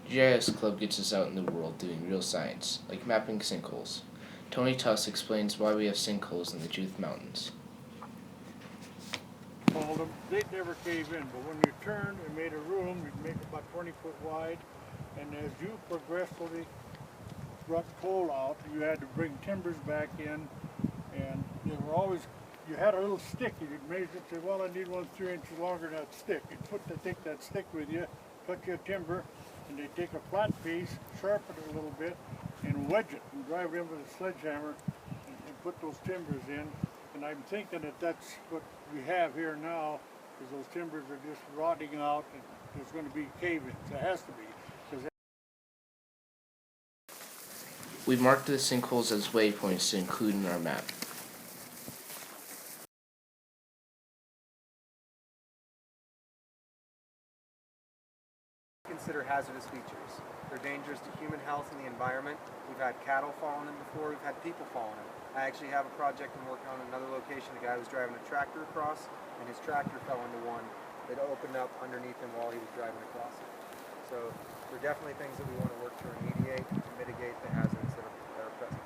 GIS Club gets us out in the world doing real science, like mapping sinkholes. Tony Tuss explains why we have sinkholes in the Judith Mountains. Well, they'd never cave in, but when you turned and made a room, you'd make it about 20 foot wide, and as you progressively brought coal out, you had to bring timbers back in, and they were always, you had a little stick, you'd measure it, say, well, I need one 3 inches longer than that stick. You'd take that stick with you, cut your timber, and they'd take a flat piece, sharpen it a little bit, and wedge it, and drive it in with a sledgehammer, and put those timbers in. And I'm thinking that that's what we have here now, is those timbers are just rotting out, and there's going to be cave-ins. There has to be. We've marked the sinkholes as waypoints to include in our map. Consider hazardous features. They're dangerous to human health and the environment. We've had cattle fall in them before, we've had people fall in them. I actually have a project I'm working on in another location. A guy was driving a tractor across, and his tractor fell into one that opened up underneath him while he was driving across it. So they're definitely things that we want to work to remediate to mitigate the hazards that are present.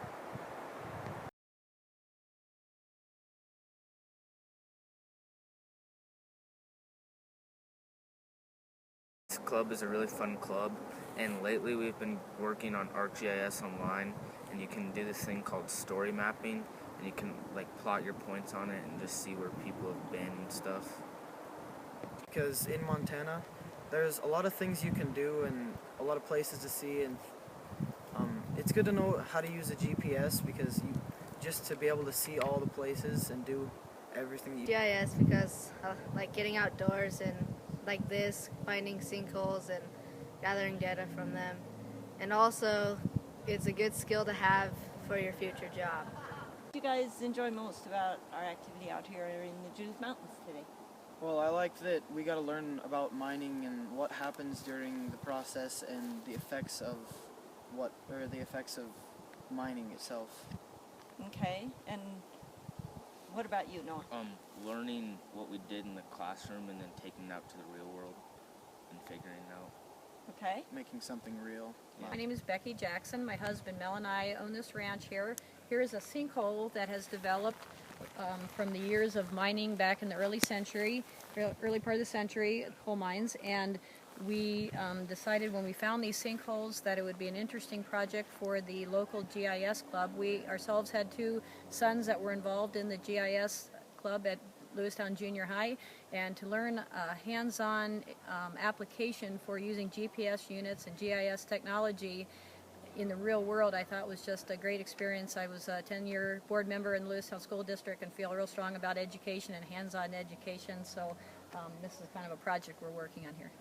This club is a really fun club, and lately we've been working on ArcGIS online, and you can do this thing called story mapping, and you can plot your points on it and just see where people have been and stuff. Because in Montana, there's a lot of things you can do and a lot of places to see, and it's good to know how to use a GPS because just to be able to see all the places and do everything. GIS because like getting outdoors and like this, finding sinkholes and gathering data from them. And also, it's a good skill to have for your future job. What do you guys enjoy most about our activity out here in the Judith Mountains today? Well, I like that we got to learn about mining and what happens during the process and the effects of mining itself. Okay, and what about you, Noah? Learning what we did in the classroom and then taking it out to the real world and figuring it out. Okay. Making something real. Yeah. My name is Becky Jackson. My husband Mel and I own this ranch here. Here is a sinkhole that has developed from the years of mining back in the early part of the century, coal mines, and we decided when we found these sinkholes that it would be an interesting project for the local GIS club. We ourselves had 2 sons that were involved in the GIS club at Lewistown Junior High, and to learn a hands-on application for using GPS units and GIS technology in the real world, I thought was just a great experience. I was a 10-year board member in Lewistown School District and feel real strong about education and hands-on education, so this is kind of a project we're working on here.